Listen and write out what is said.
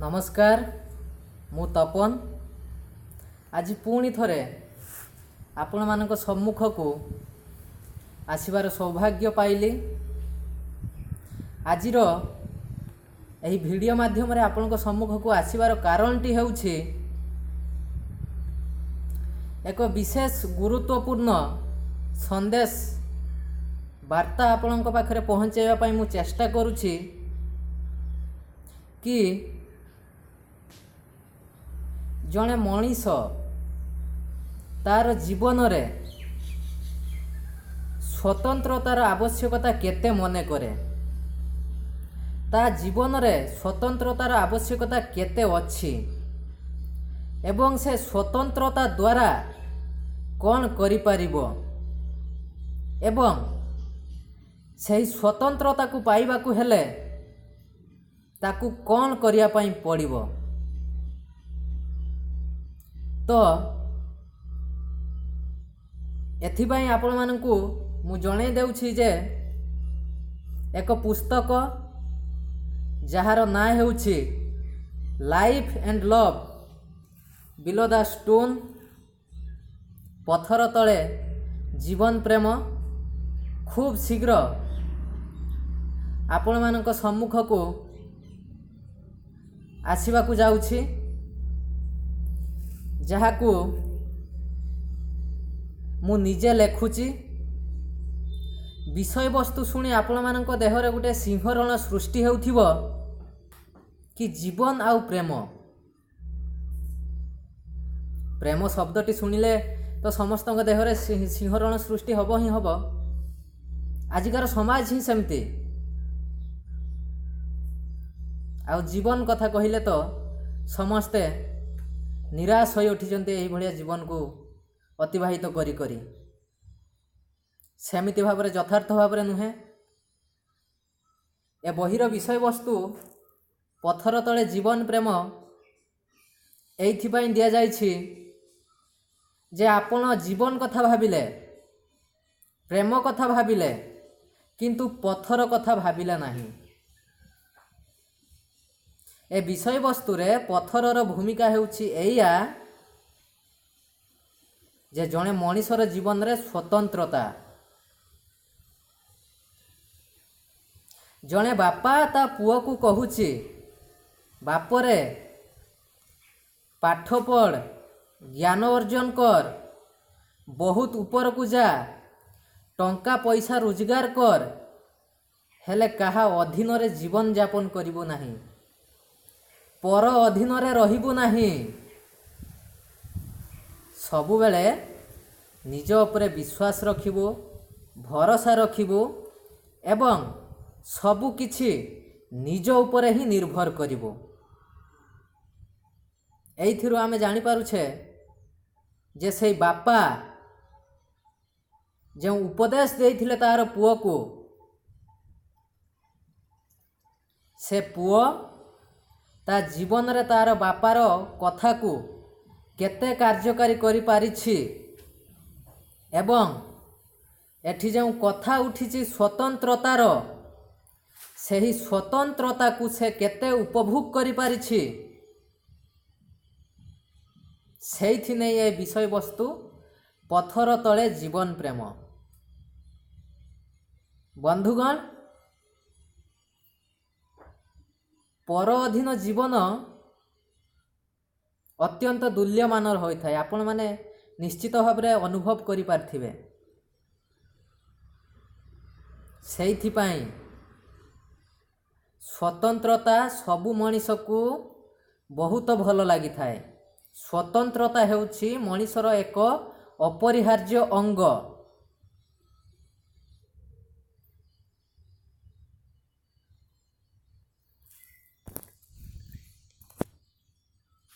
नमस्कार मु तपन आज पुणी थरे आपण मानक सम्मुख को आसबार सौभाग्य पाइली। आजिर यही वीडियो माध्यम रे आपण सम्मुख को आसबार कारणटी हेउछि एक विशेष गुरुत्वपूर्ण संदेश वार्ता आपण पाखरे पहुँचाइबा पई मु चेष्टा करुछि कि जड़े मनीष तार जीवन रे स्वतंत्रतार आवश्यकता केते मने करे, ता जीवन रे स्वतंत्रतार आवश्यकता केते अछि एवं से स्वतंत्रता द्वारा कौन करि पारिबो एवं सही स्वतंत्रता को पाइबा को हेले ताकू कौन करिया पई पड़िबो। तो एथिपाई आपण मानकू मु जणे देउछि जे एक पुस्तक जहार ना हेउछि life and love below the stone, पत्थर तले जीवन प्रेम खूब शीघ्र आपण मानक सम्मुख को आसीबा को जाउछि, जहाकू मु निजे लेखुची। विषय वस्तु शुणी आपण मानक देहरे गोटे सिंहरण सृष्टि हेउथिबो कि जीवन आउ प्रेम। प्रेम शब्दटी शुणिले तो समस्त देहरे सिंहरण सृष्टि हब ही हब। आजिकार समाज ही सेमती। आउ जीवन कथा कहिले तो समस्ते निराश हो उठिचंते एही भलिया जीवन को अतिबाहित करी करी। सेमिति भाव रे यथार्थ भाव रे नुहे। ए बहिर विषय वस्तु पत्थर तले जीवन प्रेम एइथिपाई दिया जाइछि जे आपण जीवन कथा भाबिले, प्रेम कथा भाबिले, किंतु पत्थर कथा भाबिले नाही। ए विषय वस्तु रे पत्थरर भूमिका हेउछि एया जे जणे मनीषर जीवन रे स्वतंत्रता। जणे बापा ता पुओ को कहूछि बापरे पाठ पढ़, ज्ञान अर्जन कर, बहुत ऊपर को जा, टंका पैसा रोजगार कर, हेले कहा अधीन रे जीवन यापन करिबो नाही, पर अधीन रे रहिबो नाही। सबु बेले निज उपरे विश्वास रखिबो, भरोसा रखिबो एवं सबु किछि निज उपरे ही निर्भर करिबो। एइथिरु आमे जानि पारुछे जे सेई बापा जो उपदेश देइथिले तार पुओ को, से पुओ ता जीवन रे तार बापार कथा को केते कार्यकारी करि पारिछि एवं एठी जो कथा उठिछि स्वतंत्रतार, सेही स्वतंत्रता को से केते उपभोग करि पारिछि, सेइथि नै ए विषय वस्तु पत्थर तले जीवन प्रेम। बंधुगण, पर अधीन जीवन अत्यंत तुल्यमानर होइथाय। आपण माने निश्चित भाव रे अनुभव करि पारथिबे। सेइथिपाई स्वतंत्रता सबु मनीष को बहुत भल लागि थाए। स्वतंत्रता हेउछि मनीषर एक अपरिहार्य अंग।